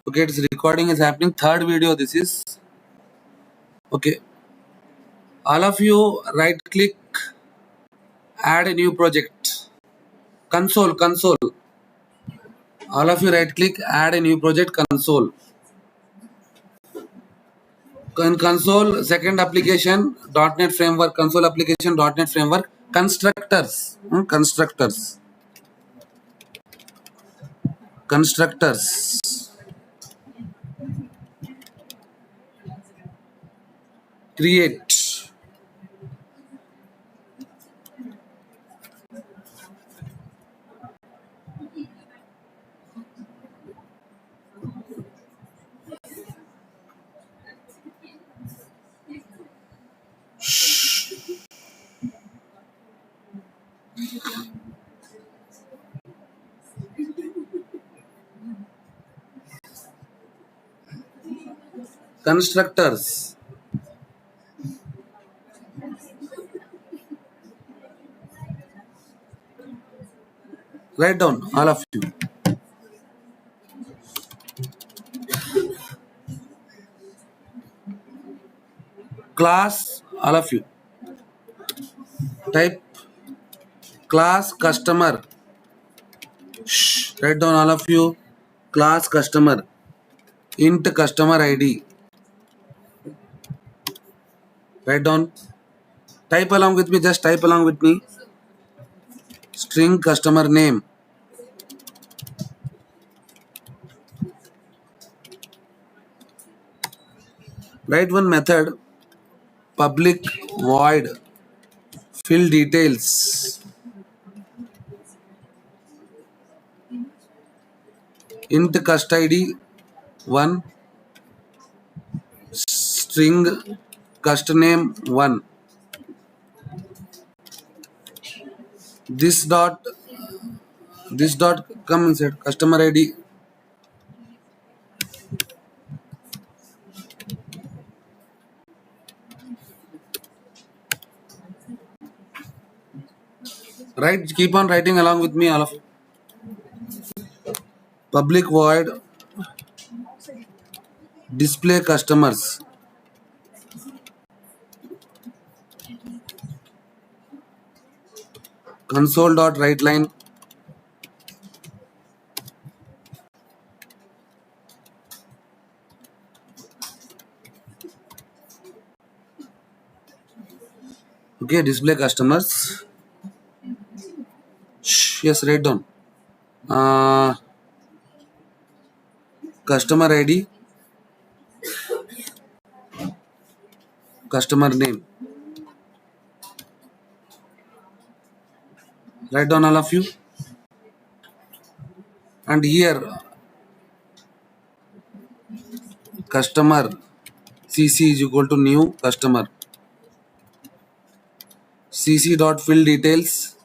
Okay, its recording is happening. Third video this is. Okay, all of you right click, add a new project. Console. All of you right click, add a new project, console. In console, second application, .NET Framework, console application, .NET Framework, constructors. Constructors. Create. Constructors. Write down, all of you. Class, all of you. Type class customer. Write down, all of you. Class customer. Int customer ID. Write down. Type along with me. Just type along with me. String customer name. Write one method. Public void fill details. Int cust ID 1. String cust name 1. This dot come inside customer ID. Right, keep on writing along with me, all of you. Public void display customers. Console dot write line. Okay, display customers. Yes, write down. Customer ID, customer name. Write down, all of you. And here customer cc is equal to new customer. Cc dot fill details.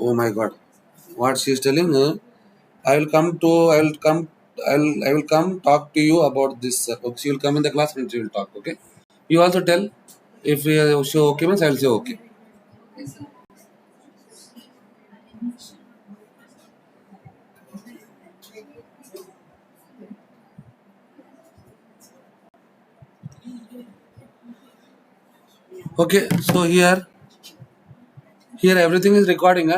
Oh my God, what she is telling? I will come talk to you about this. She will come in the class and she will talk. Okay. You also tell. If she okay means I will say okay. Okay. So here everything is recording.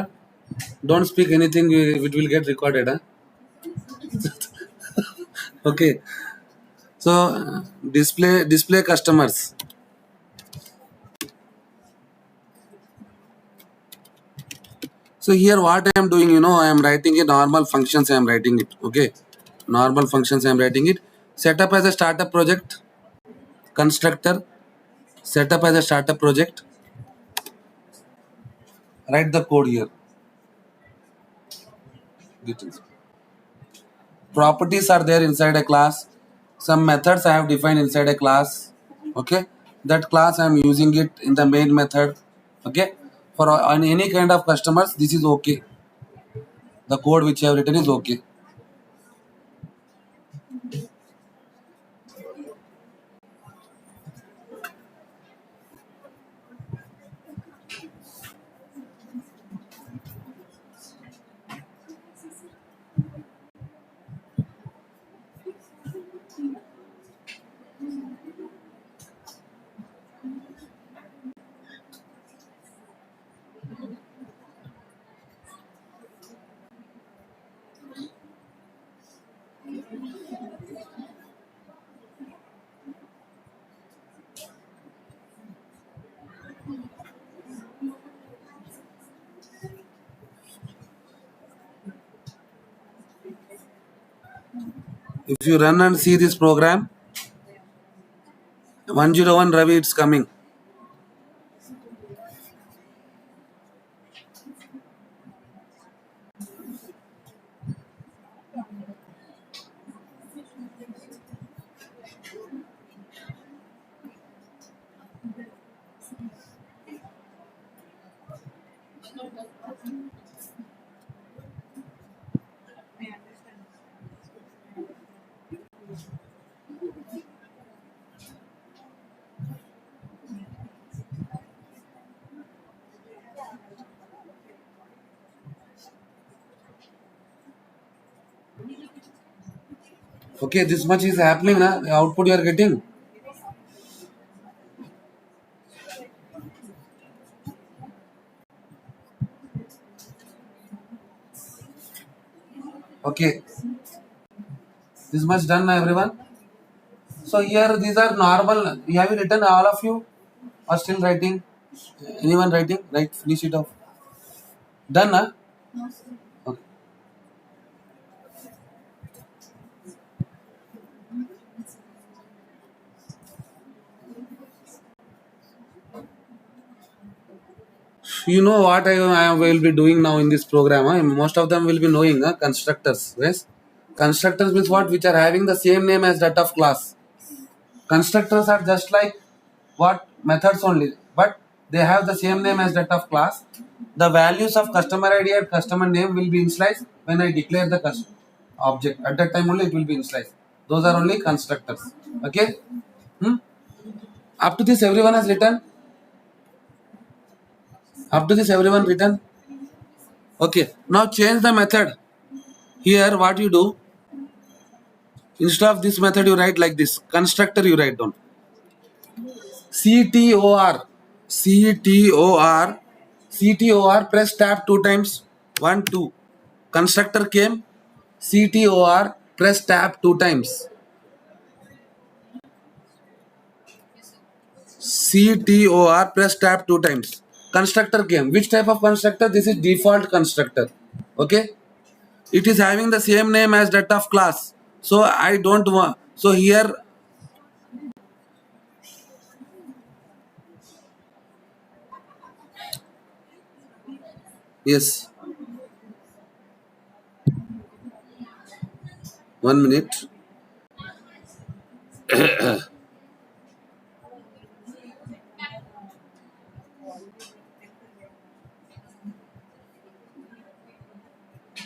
Don't speak anything. It will get recorded. Okay. So display customers. So here what I am doing, I am writing a normal functions. I am writing it. Okay. Normal functions. I am writing it. Set up as a startup project. Constructor. Set up as a startup project. Write the code here. Details. Properties are there inside a class. Some methods I have defined inside a class. Okay. That class I am using it in the main method. Okay. For on any kind of customers, this is okay. The code which I have written is okay. If you run and see this program, 101 Ravi, it's coming. Okay, this much is happening, na? The output you are getting. Okay, this much done, na, everyone. So here these are normal. Have you written all of you? Or still writing? Anyone writing? Right, finish it off. Done, na? Okay. You know what I will be doing now in this program? Huh? Most of them will be knowing constructors. Yes, constructors means what? Which are having the same name as that of class. Constructors are just like what methods only, but they have the same name as that of class. The values of customer ID and customer name will be initialized when I declare the object. At that time only it will be initialized. Those are only constructors. Okay. Hmm? Up to this everyone has written. Up to this everyone written. Okay. Now change the method. Here what you do, instead of this method you write like this. Constructor you write down. CTOR. CTOR. CTOR. Press tab 2 times. 1, 2. Constructor came. CTOR. Press tab 2 times. CTOR. Press tab 2 times. Constructor came. Which type of constructor? This is default constructor. Okay. It is having the same name as that of class. So I don't want. So here. Yes. 1 minute.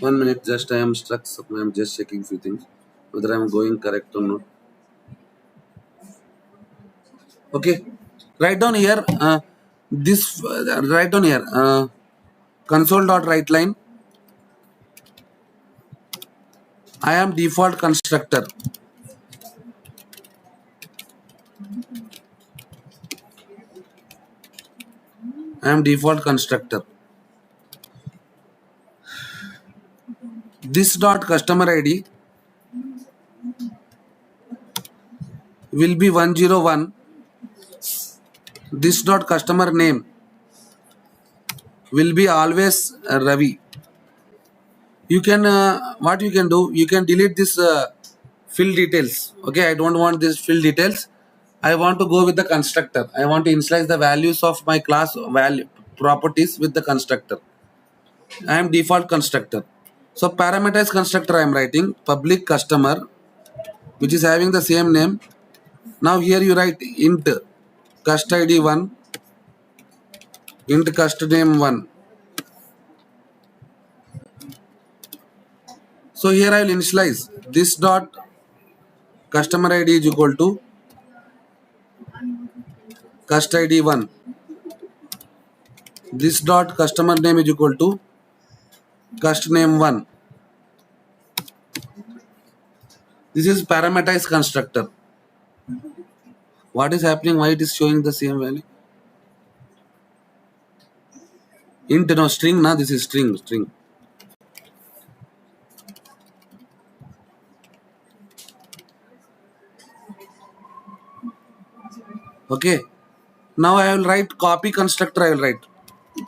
One minute, just I am stuck. I am just checking few things whether I am going correct or not. Okay, write down here. This write down here. Console dot write line. I am default constructor. I am default constructor. This dot customer ID will be 101. This dot customer name will be always Ravi. You can what you can do, you can delete this fill details. Okay, I don't want this fill details. I want to go with the constructor. I want to initialize the values of my class value properties with the constructor. I am default constructor. So parameterized constructor I am writing public customer, which is having the same name. Now here you write int cust id 1, int cust name 1. So here I will initialize this dot customer ID is equal to cust ID 1. This dot customer name is equal to cust name 1. This is parameterized constructor. What is happening? Why it is showing the same value? Int no string na, this is string. Okay. Now I will write copy constructor. I will write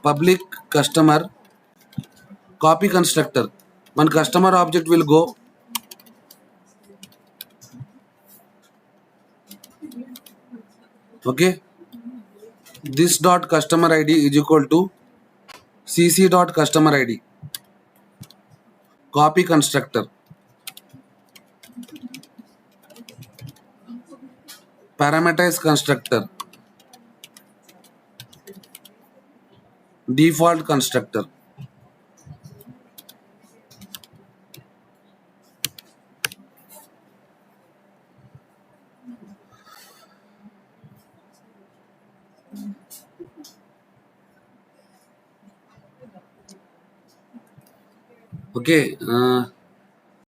public customer copy constructor. One customer object will go Okay, this dot customer ID is equal to cc dot customer ID, copy constructor, parameterize constructor, default constructor. Okay,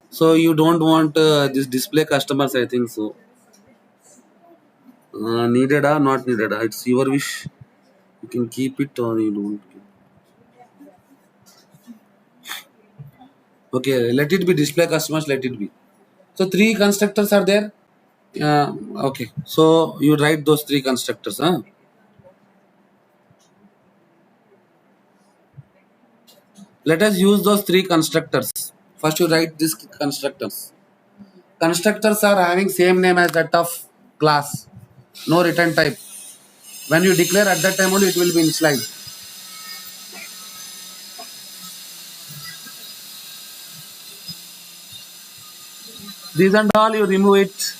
so you don't want this display customers, I think so. Needed or not needed, it's your wish. You can keep it or you don't. Okay, let it be display customers, let it be. So three constructors are there. Okay, so you write those three constructors. Huh? Let us use those three constructors. First, you write these constructors. Constructors are having same name as that of class. No return type. When you declare at that time only, it will be initialized. These and all you remove it.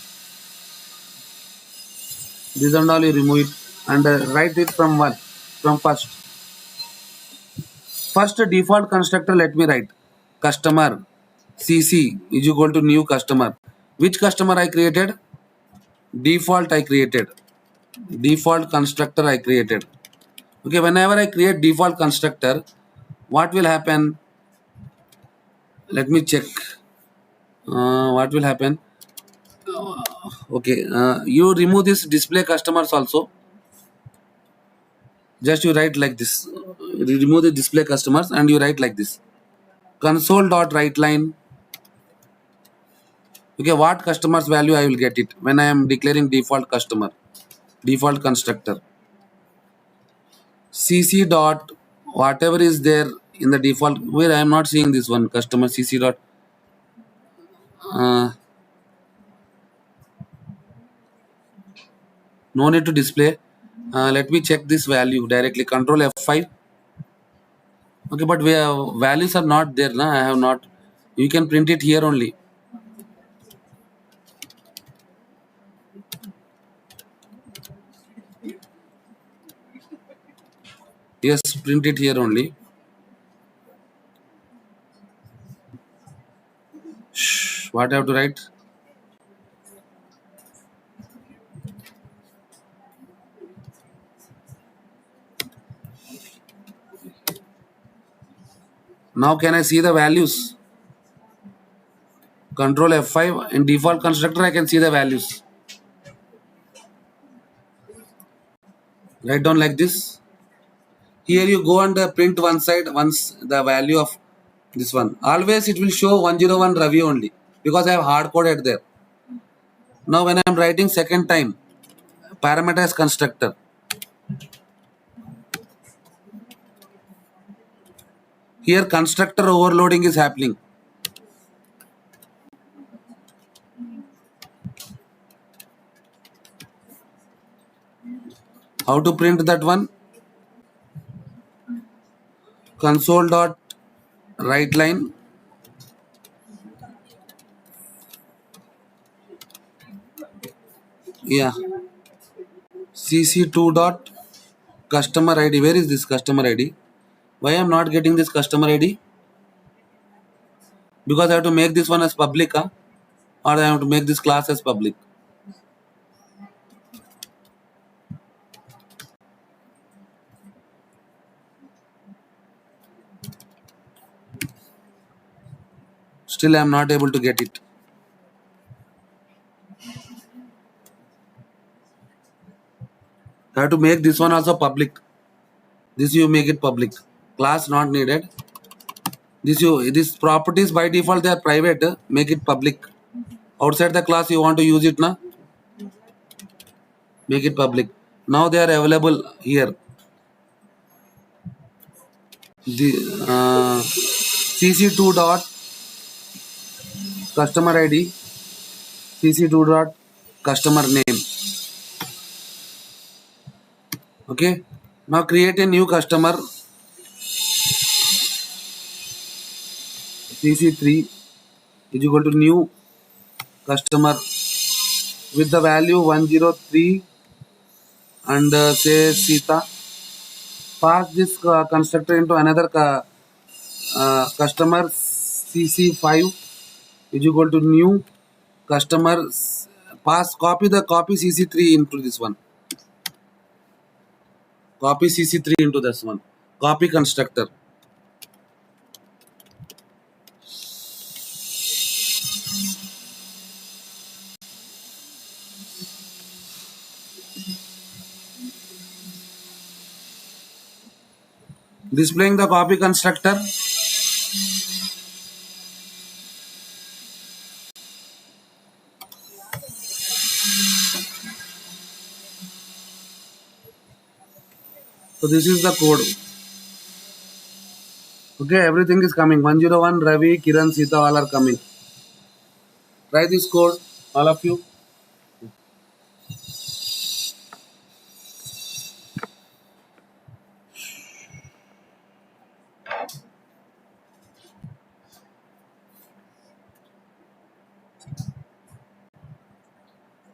These and all you remove it and write it from one, from first. First default constructor. Let me write customer cc is equal to new customer. Which customer I created? Default I created. Default constructor I created. Okay, whenever I create default constructor, what will happen? Let me check. What will happen? Okay, you remove this display customers also. Just you write like this. You remove the display customers and you write like this. Console dot write line. Okay, what customers value I will get it when I am declaring default customer, default constructor. cc dot whatever is there in the default, where I am not seeing this one customer cc dot. No need to display. Let me check this value directly. Control F5. Okay, but values are not there. Na? I have not. You can print it here only. Yes, print it here only. Shh, what I have to write? Now can I see the values? Control F5 in default constructor I can see the values. Write down like this. Here you go and print one side once the value of this one. Always it will show 101 Ravi only because I have hard coded there. Now when I am writing second time, parameterize constructor. Here constructor overloading is happening. How to print that one? Console dot write line. Yeah. cc2 dot customer ID. Where is this customer ID? Why I am not getting this customer ID? Because I have to make this one as public, or I have to make this class as public. Still I am not able to get it. I have to make this one also public. This you make it public. Class not needed. This properties by default they are private. Make it public. Outside the class you want to use it, na? Make it public. Now they are available here. The cc2 dot customer ID, cc2 dot customer name. Okay. Now create a new customer CC3 is equal to new customer with the value 103 and say Sita. Pass this constructor into another customer CC5 is equal to new customer. Pass copy CC3 into this one. Copy CC3 into this one. Copy constructor. Displaying the copy constructor. So this is the code. Okay, everything is coming. 101, Ravi, Kiran, Sita, all are coming. Try this code, all of you.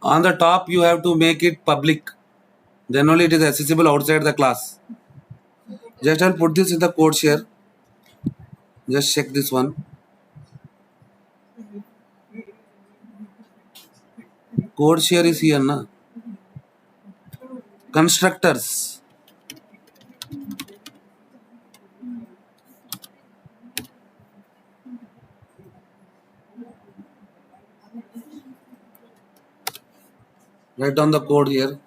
On the top, you have to make it public. Then only it is accessible outside the class. Just I'll put this in the code share. Just check this one. Code share is here, na? Constructors. Write down the code here.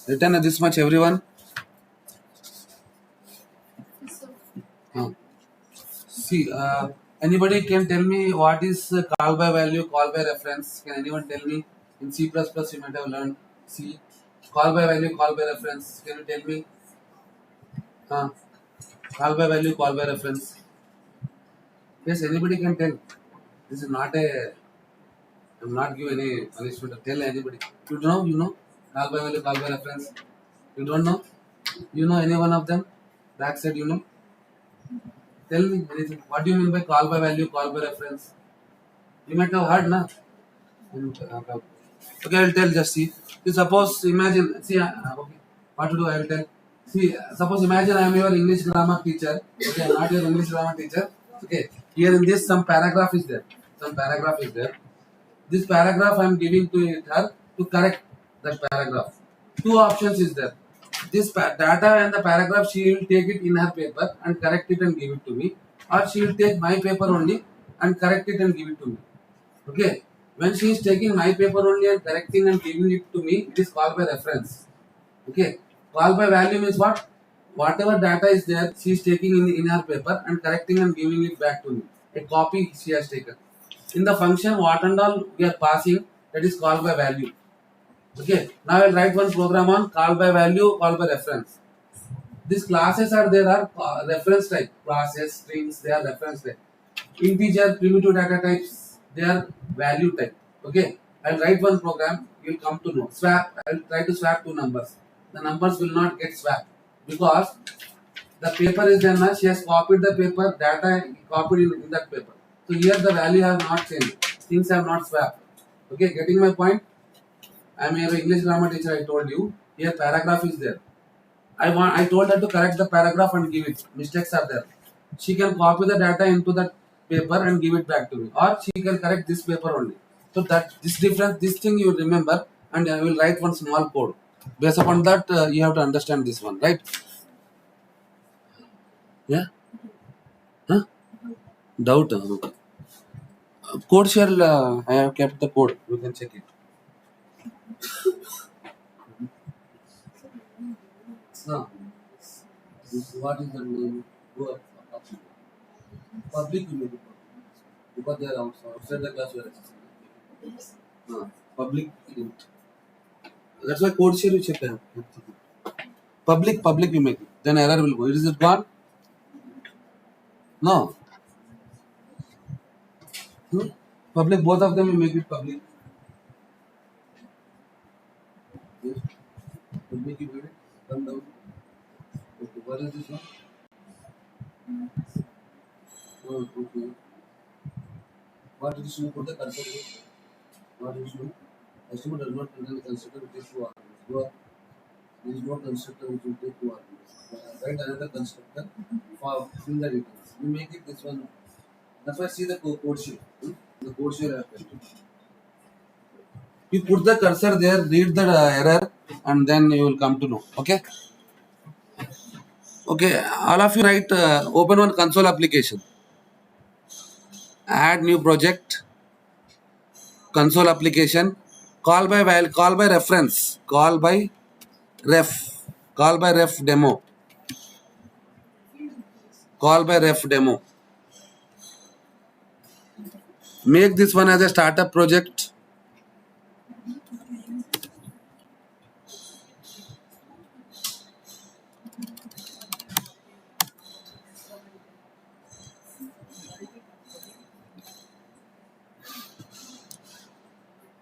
Written this much, everyone. See, anybody can tell me what is call by value, call by reference? Can anyone tell me? In C++, you might have learned C. Call by value, call by reference. Can you tell me? Huh? Call by value, call by reference. Yes, anybody can tell. This is not a. I'm not giving any punishment. Tell anybody. You know, you know. Call by value, call by reference. You don't know? You know any one of them? Backside, you know? Tell me anything. What do you mean by call by value, call by reference? You might have heard, na? Okay, I'll tell. Just see. You suppose, imagine. See, okay. What to do? I will tell. See, suppose imagine I am your English grammar teacher. Okay, I am not your English grammar teacher. Okay, here in this some paragraph is there. Some paragraph is there. This paragraph I am giving to her to correct that paragraph. Two options is there. This data and the paragraph she will take it in her paper and correct it and give it to me, or she will take my paper only and correct it and give it to me. Okay. When she is taking my paper only and correcting and giving it to me, it is called by reference. Okay. Call by value means what? Whatever data is there, she is taking in her paper and correcting and giving it back to me. A copy she has taken. In the function, what and all we are passing, that is called by value. Okay. Now I will write one program on call by value, call by reference. These classes are there are reference type. Classes, strings, they are reference type. Integer, primitive data types, they are value type. Okay. I'll write one program, you'll come to know. Swap, I'll try to swap two numbers. The numbers will not get swapped because the paper is there now. She has copied the paper, data copied in that paper. So here the value have not changed. Things have not swapped. Okay, getting my point? I am your English grammar teacher, I told you. Here paragraph is there. I told her to correct the paragraph and give it. Mistakes are there. She can copy the data into that paper and give it back to me. Or she can correct this paper only. So that this difference, this thing you remember, and I will write one small code. Based upon that, you have to understand this one, right? Yeah? Huh? Doubt? Okay. Code shell, I have kept the code. You can check it. So, what is the name? Public you make it because they are outside the class you are accessing. Public event. That's why code share you check. Public you make it. Then error will go. Is it gone? No. Public, both of them you make it public. Yes. Public you make it. Come down. Okay. What is this one? Oh, okay. What is you put the cursor here? What is you? Customer does not contain the constructor with two arguments. There is no constructor which will take two arguments. Write another constructor for fill the details. You make it this one. That's why see the code sheet. The code sheet I have kept. You put the cursor there, read the error, and then you will come to know. Okay. Okay. All of you write. Open one console application. Add new project. Console application. Call by reference. Call by ref demo. Call by ref demo. Make this one as a startup project.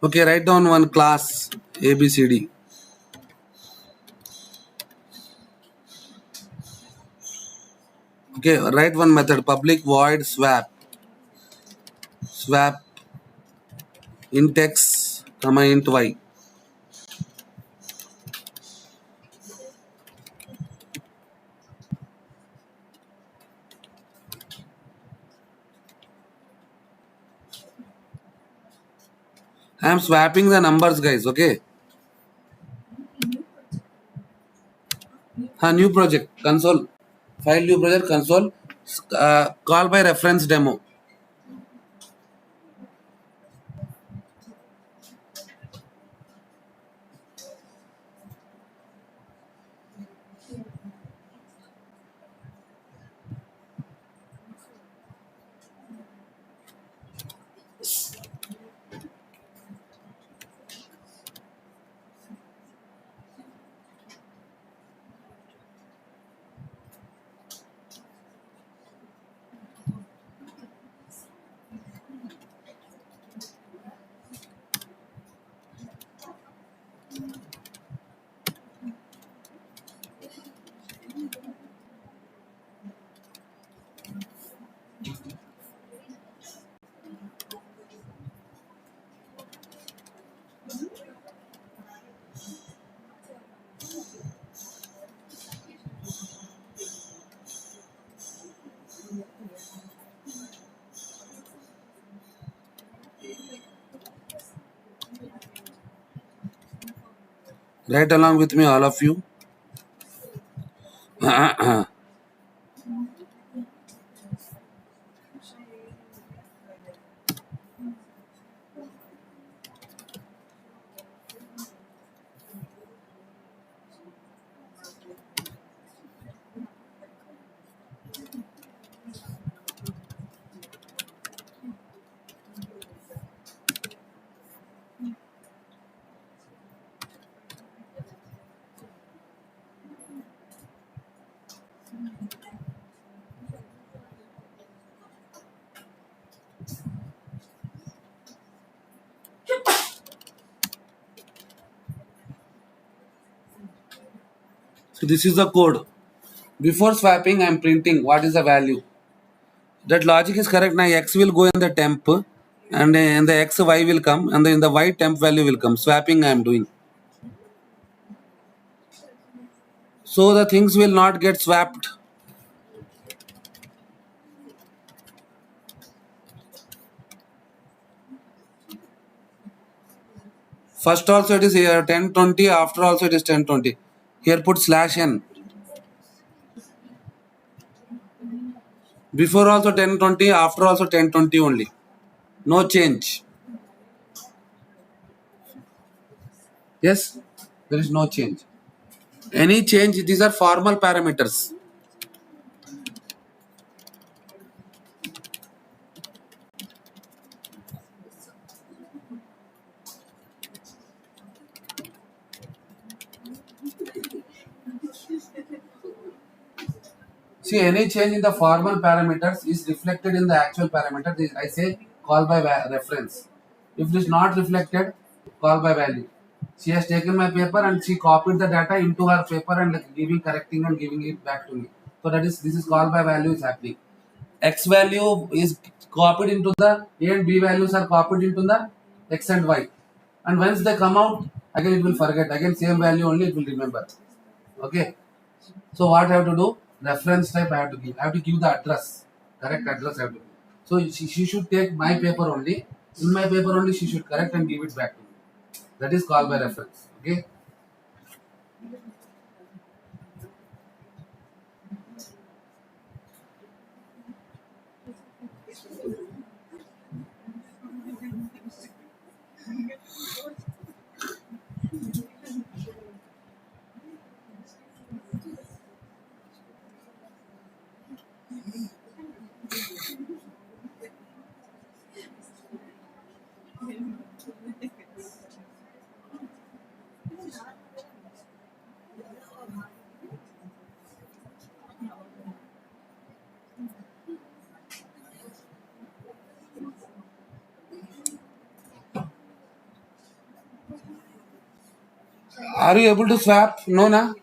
Okay, write down one class ABCD. Okay, write one method public void swap int x comma int y. I am swapping the numbers, guys. Okay. New project console file new project console call by reference demo. Write along with me, all of you. So this is the code. Before swapping, I'm printing what is the value. That logic is correct. Now x will go in the temp, and in the x y will come, and in the y temp value will come. Swapping I'm doing. So the things will not get swapped. First also it is here 1020. After also it is 1020. Here put /n. Before also 1020. After also 1020 only. No change. Yes, there is no change. Any change, these are formal parameters. See, any change in the formal parameters is reflected in the actual parameter. This I say call by reference. If it is not reflected, call by value. She has taken my paper and she copied the data into her paper and giving correcting and giving it back to me. So that is this is call by value is happening. X value is copied into the A and B values are copied into the X and Y. And once they come out, again it will forget. Again same value only it will remember. Okay. So what I have to do? Reference type I have to give. I have to give the address. Correct address I have to give. So she should take my paper only. In my paper only she should correct and give it back to me. That is called by reference. Okay. Are you able to swap? No, na.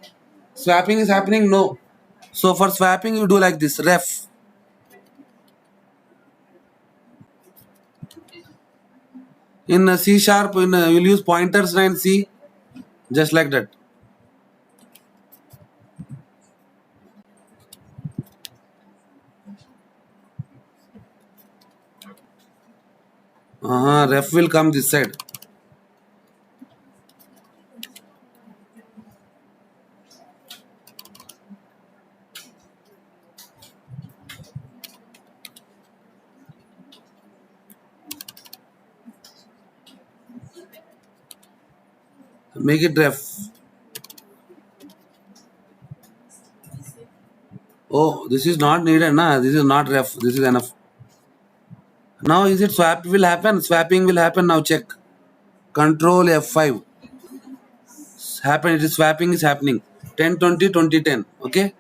Swapping is happening? No. So for swapping you do like this. Ref. In C sharp, you'll use pointers and C. Just like that. Ref will come this side. Make it ref. Oh, this is not needed, na. This is not ref. This is enough. Now is it swap will happen? Swapping will happen. Now check. Control F5. Happen. It is swapping is happening. 1020 2010. Okay.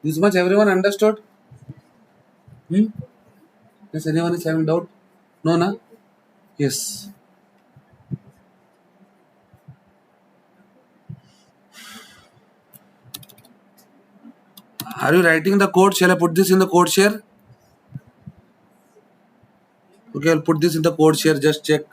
This much everyone understood? Hmm? Yes, anyone is having doubt? No, na? Yes. Are you writing the code? Shall I put this in the code share? Okay, I'll put this in the code share. Just check.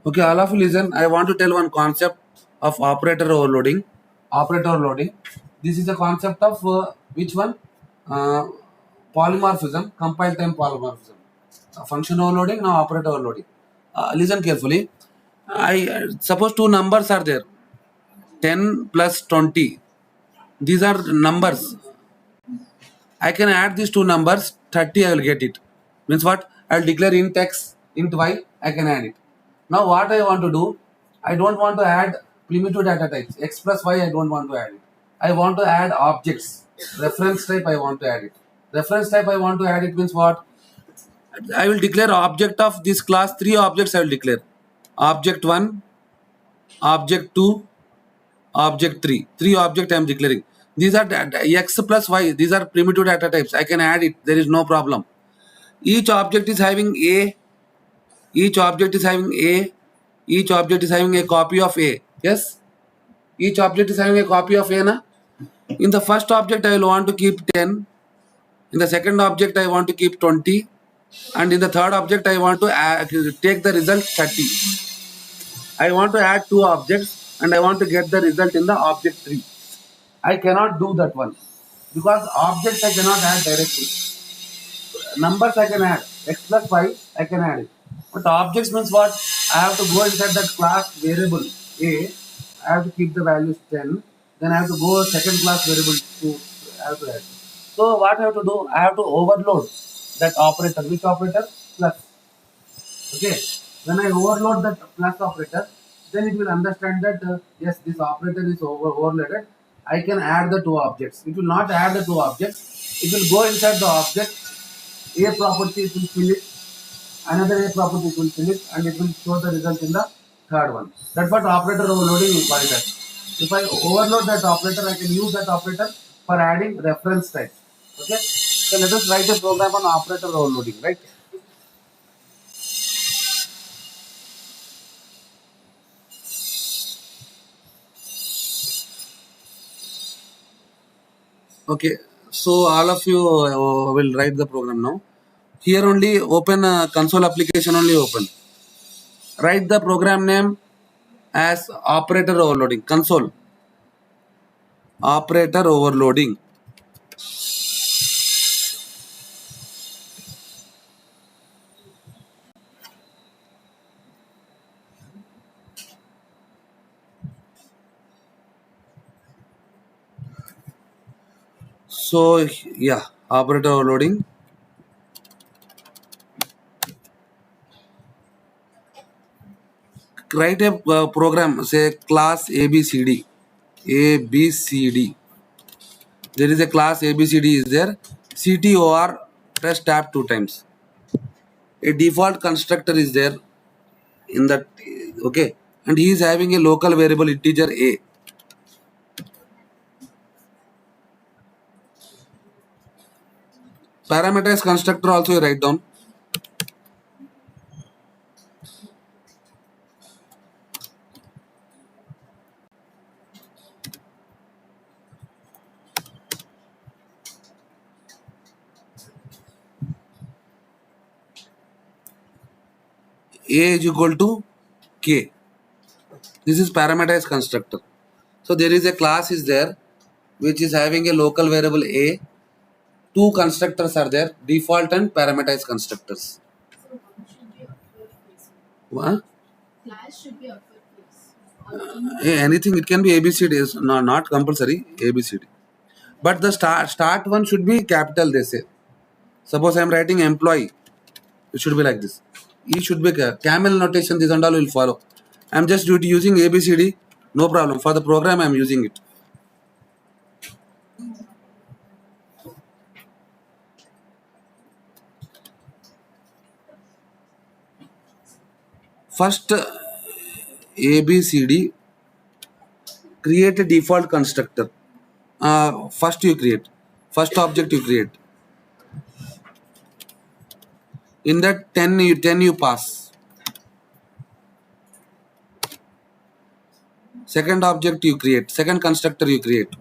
Okay, all of you listen. I want to tell one concept of operator overloading. Operator overloading. This is a concept of which one? Uh, Polymorphism, compile time polymorphism. Function overloading, now operator overloading. Listen carefully. I suppose two numbers are there. 10 plus 20. These are numbers. I can add these two numbers. 30 I will get it. Means what? I will declare int x, int y. I can add it. Now what I want to do? I don't want to add primitive data types. X plus y I don't want to add it. I want to add objects. Reference type I want to add it. Reference type I want to add it means what? I will declare object of this class. Three objects I will declare. Object 1, object 2, object 3. Three object I am declaring. These are x plus y. These are primitive data types. I can add it. There is no problem. Each object is having a. Each object is having a. Each object is having a copy of a. Yes. Each object is having a copy of a. Na? In the first object I will want to keep 10. In the second object I want to keep 20. And in the third object I want to take the result 30. I want to add two objects and I want to get the result in the object 3. I cannot do that one because objects I cannot add directly. Numbers I can add. X plus y I can add it. But objects means what? I have to go inside that class variable A. I have to keep the values 10. Then I have to go second class variable 2. I have to add. So what I have to do? I have to overload that operator. Which operator? Plus. Okay. When I overload that plus operator, then it will understand that yes, this operator is overloaded. I can add the two objects. It will not add the two objects. It will go inside the object. A property it will fill it. Another A property it will fill it, and it will show the result in the third one. That's what operator overloading we call it as. If I overload that operator, I can use that operator for adding reference type. Okay. So let us write a program on operator overloading, right? Okay, so all of you will write the program now. Here only open console application only open. Write the program name as operator overloading. Console operator overloading. So yeah, operator overloading. write a program, say class ABCD. ABCD. There is a class ABCD is there. CTOR, press tab 2 times. A default constructor is there in that, okay, and he is having a local variable integer A. Parameterized constructor also you write down. A is equal to K. This is parameterized constructor. So there is a class is there which is having a local variable A. Two constructors are there, default and parameterized constructors. What? Class should be uppercase. Anything, it can be ABCD, is not compulsory ABCD. But the start one should be capital, they say. Suppose I am writing employee, it should be like this. E should be camel notation, this and all will follow. I am just using ABCD, no problem. For the program I am using it. First ABCD, create a default constructor. First you create, first object you create. In that 10 you pass. Second object you create, second constructor you create.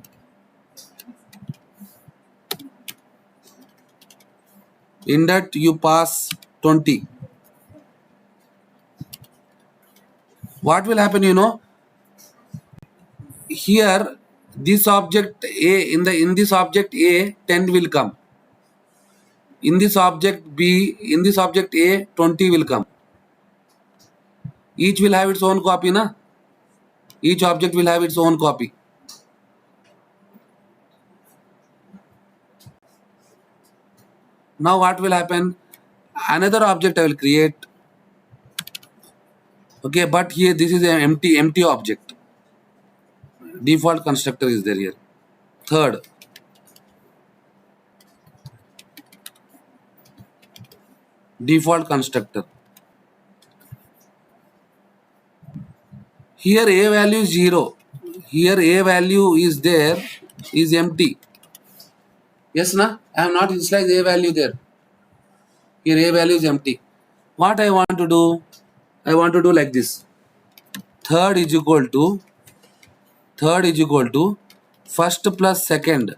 In that you pass 20. What will happen, you know? Here this object A, in this object A 10 will come. In this object B, in this object A 20 will come. Each will have its own copy, na? Each object will have its own copy. Now what will happen? Another object I will create. Okay, but here this is an empty object. Default constructor is there here. Third, default constructor. Here A value is 0. Here A value is there, is empty. Yes, na? I have not initialized A value there. Here A value is empty. What I want to do? I want to do like this. Third is equal to first plus second.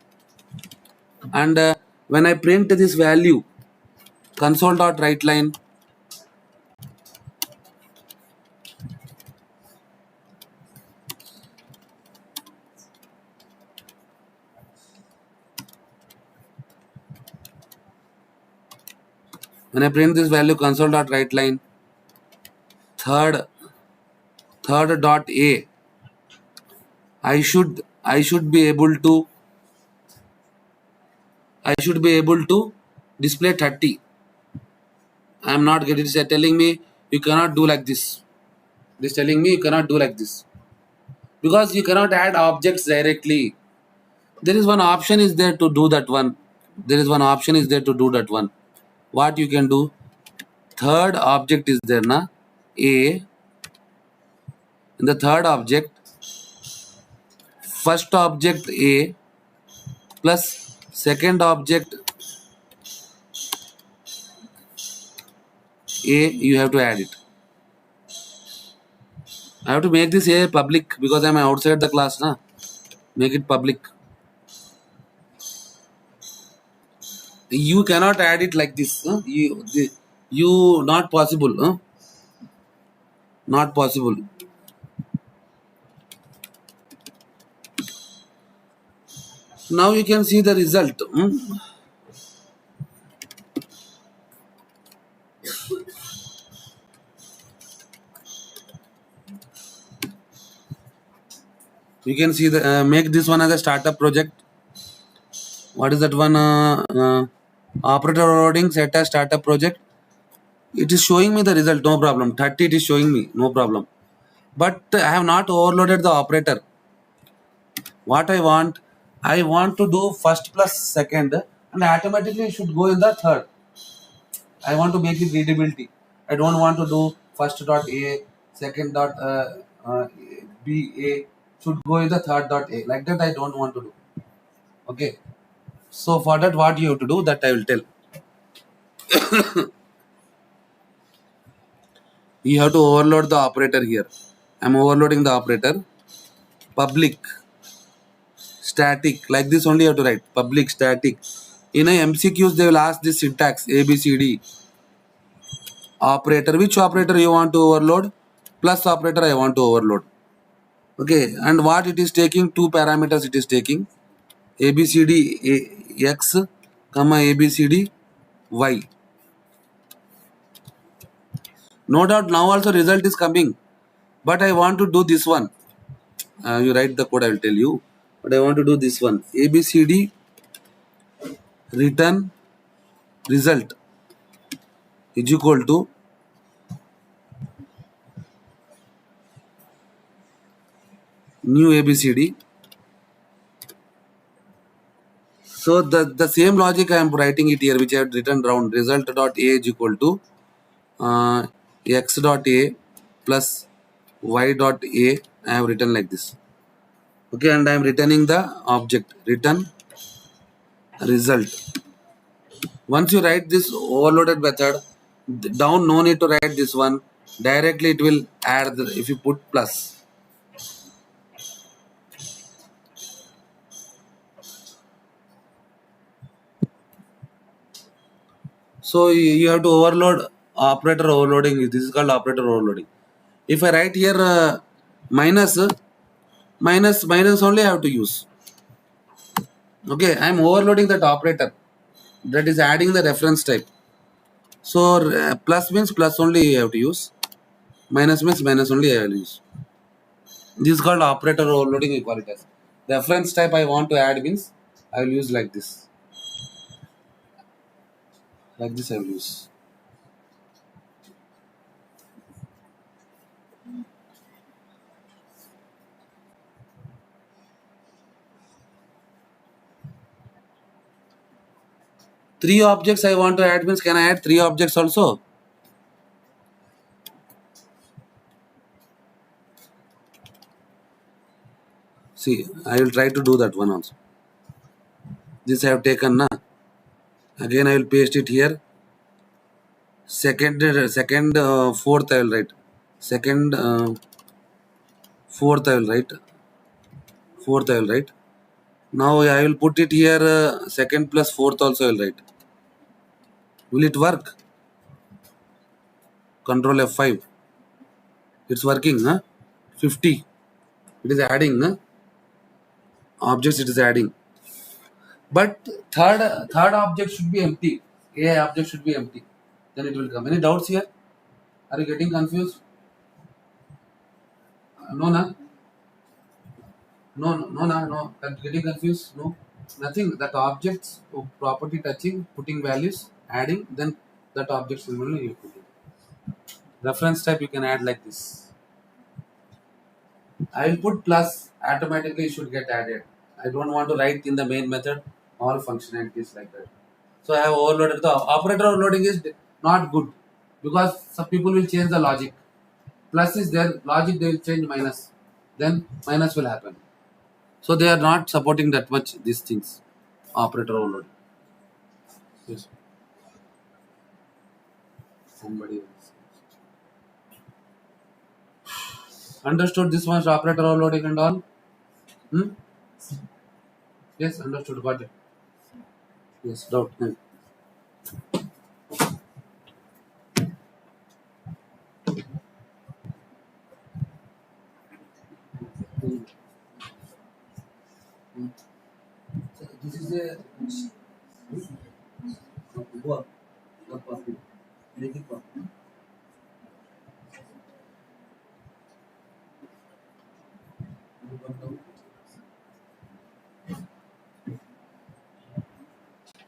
And when I print this value, console.writeLine, when I print this value, console.writeLine, third dot A, I should be able to display 30. I am not getting it. Telling me you cannot do like this. It is telling me you cannot do like this because you cannot add objects directly. There is one option is there to do that one. What you can do? Third object is there, na? A. In the third object, first object A plus second object A, you have to add it. I have to make this A public because I am outside the class, na? Make it public. You cannot add it like this. Huh? You not possible. Huh? Not possible. Now you can see the result. You can see the make this one as a startup project. What is that one? Operator overloading set as startup project. It is showing me the result, no problem. 30 it is showing me, no problem. but I have not overloaded the operator. What I want to do first plus second, and automatically it should go in the third. I want to make it readability. I don't want to do first dot A, second dot B A should go in the third dot A. Like that I don't want to do. Okay. So for that what you have to do, that I will tell. You have to overload the operator here. I am overloading the operator. Public, static, like this only you have to write. Public, static. In a MCQs they will ask this syntax A B C D. Operator, which operator you want to overload? Plus operator I want to overload. Okay, and what it is taking? Two parameters it is taking. ABCD X, comma ABCD Y. No doubt now also result is coming, but I want to do this one. You write the code, I will tell you. But I want to do this one. ABCD return result is equal to new ABCD. So the same logic I am writing it here, which I have written down. Result dot A is equal to X dot A plus Y dot A. I have written like this. Okay, and I am returning the object. Return result. Once you write this overloaded method, down no need to write this one. Directly it will add if you put plus. So you have to overload operator overloading. This is called operator overloading. If I write here minus only I have to use. Okay, I am overloading that operator. That is adding the reference type. So plus means plus only I have to use. Minus means minus only I will use. This is called operator overloading, we call it as. Reference type I want to add means I will use like this. Like this I will use. Three objects I want to add means can I add three objects also? See, I will try to do that one also. This I have taken na. Again I will paste it here. Second, fourth I will write. Second, fourth I will write. Fourth I will write. Now I will put it here. Second plus fourth also I will write. Will it work? Control F5. It's working, huh? 50. It is adding, huh? Objects it is adding. But third object should be empty. A object should be empty. Then it will come. Any doubts here? Are you getting confused? No, na? No. Are you getting confused? No. Nothing. That objects property touching, putting values, adding, then that object similarly you put it. Reference type you can add like this. I will put plus, automatically it should get added. I don't want to write in the main method all functionalities like that. So I have overloaded. The operator overloading is not good because some people will change the logic. Plus is there, logic they will change minus. Then minus will happen. So they are not supporting that much these things. Operator overloading. Yes. Somebody else. Understood this much operator overloading and all? Yes, understood. Got it. Yes, doubt. So this is a work.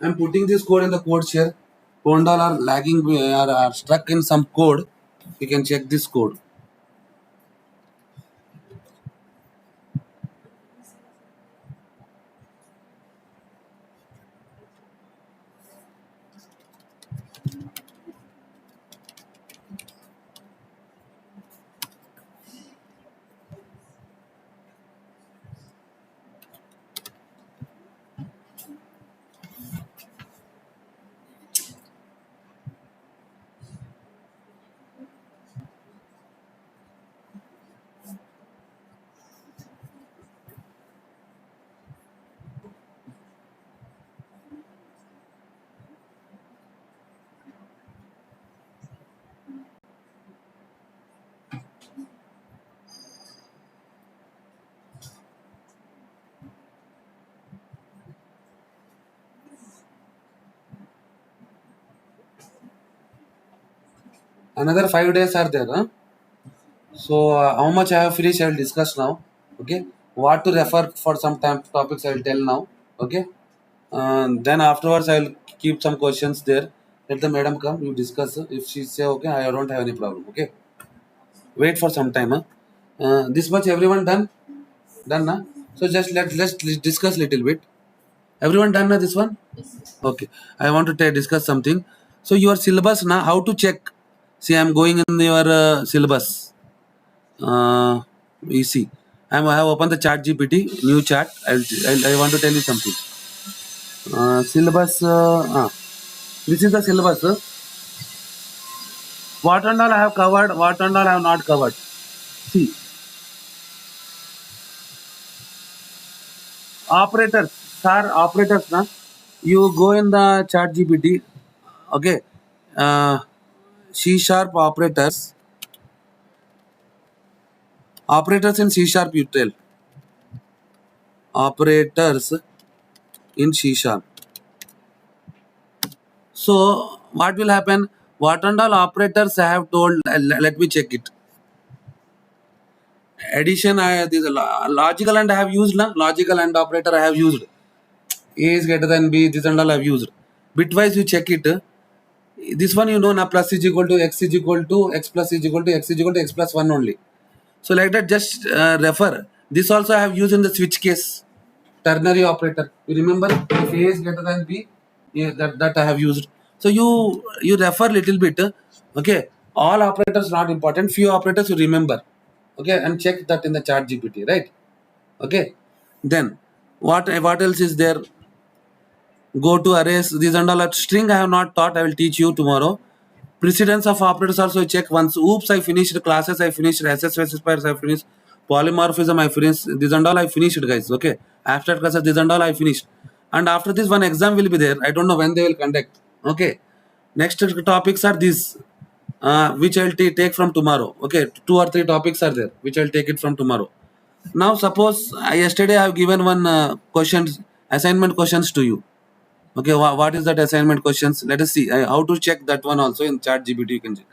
I'm putting this code in the code share. Condal are lagging are stuck in some code. You can check this code. Another 5 days are there. Huh? So how much I have finished, I will discuss now. Okay. What to refer for some time topics I will tell now. Okay. Then afterwards I will keep some questions there. Let the madam come. You discuss. If she say okay, I don't have any problem. Okay. Wait for some time. Huh? This much everyone done. Done na? So just let's discuss little bit. Everyone done na this one? Okay. I want to discuss something. So your syllabus now, how to check? See, I'm going in your syllabus. You see, I have opened the chat GPT, new chat. I want to tell you something. Syllabus. This is the syllabus. What and all I have covered, what and all I have not covered. See, operators, sir, operators. Na, you go in the chat GPT. Okay. Uh, C sharp operators. Operators in C sharp you tell. Operators in C sharp. So what will happen? What and all operators I have told. Let me check it. Addition, this logical and I have used. Na? Logical and operator I have used. A is greater than B. This and all I have used. Bitwise you check it. This one you know na, plus is equal to x is equal to x plus is equal to x is equal to x plus 1 only. So like that, just refer. This also I have used in the switch case. Ternary operator. You remember if A is greater than B, yeah, that I have used. So you refer little bit. Okay. All operators not important. Few operators you remember. Okay, and check that in the chat GPT, right? Okay. Then what else is there? Go to arrays. These and all that string I have not taught. I will teach you tomorrow. Precedence of operators also check once. Oops, I finished classes. I finished SS specifiers. I finished polymorphism. I finished this and all. I finished, guys. Okay. After classes, this and all I finished. And after this, one exam will be there. I don't know when they will conduct. Okay. Next topics are these, which I will take from tomorrow. Okay. 2 or 3 topics are there, which I will take it from tomorrow. Now, suppose yesterday I have given one questions, assignment questions to you. Okay, what is that assignment questions? Let us see how to check that one also in chat GPT. You can check.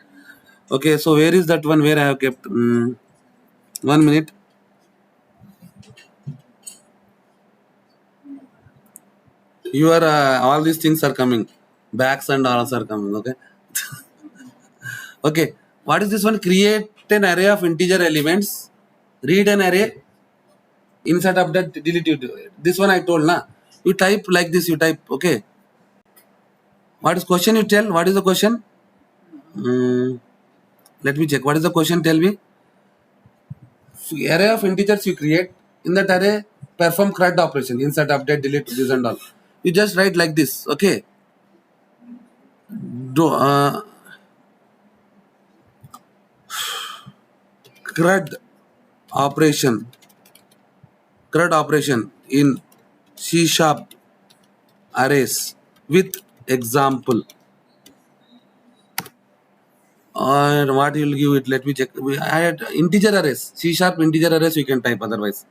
Okay, so where is that one where I have kept? 1 minute. You are all these things are coming. Backs and alls are coming. Okay. Okay. What is this one? Create an array of integer elements. Read an array. Insert update delete it. This one I told na. You type like this. You type. Okay. What is question? You tell. What is the question? Let me check. What is the question? Tell me. Array of integers you create. In that array, perform CRUD operation. Insert, update, delete, this and all. You just write like this. Okay. Do CRUD operation. CRUD operation in C sharp arrays with example. Or what you will give it? Let me check. I had integer arrays. C sharp integer arrays you can type otherwise.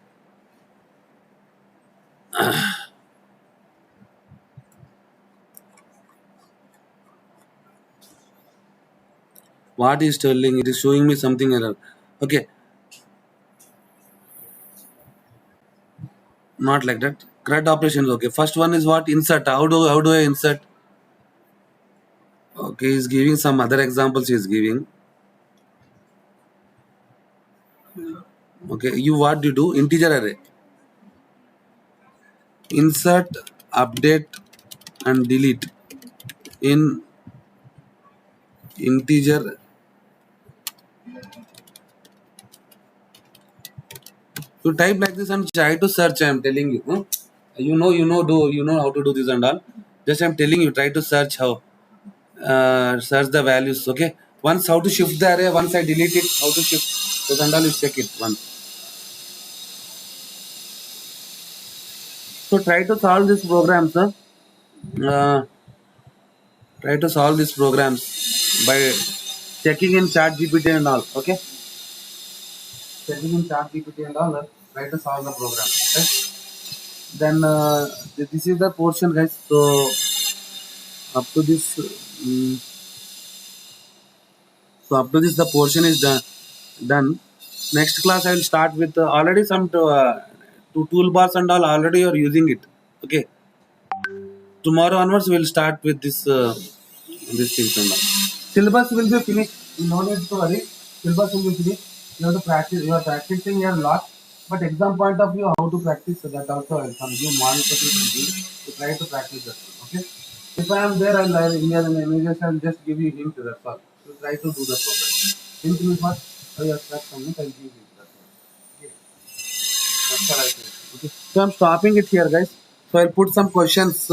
What is telling? It is showing me something error. Okay. Not like that. CRUD operations. Okay. First one is what? Insert. How do I insert? Okay, he's giving some other examples. He's giving. Okay, you what do you do? Integer array. Insert, update, and delete in integer. You type like this and try to search. I'm telling you. You know how to do this and all. Just I'm telling you, try to search how. Search the values. Okay. Once how to shift the array. Once I delete it, how to shift. So and all you check it once. So try to solve this program, sir. Try to solve these programs by checking in chat GPT and all. Okay. Checking in chat GPT and all. Try to solve the program. Okay. Then this is the portion, guys. So up to this. So up to this, the portion is done. Next class, I will start with already some two toolbars and all. Already you are using it. Okay. Tomorrow onwards, we will start with this things and all. Syllabus will be finished. No need to worry. Syllabus will be finished. You have to practice. You are practicing here a lot. But exam point of view, how to practice that also I will come. You monitor it to try to practice that one. Okay. If I am there, I'll in your images, I'll just give you hint. That's all. So try to do the program. Hint means what? So you start from it. I'll give you that one. Okay. That's all I think. Okay. So I'm stopping it here, guys. So I'll put some questions.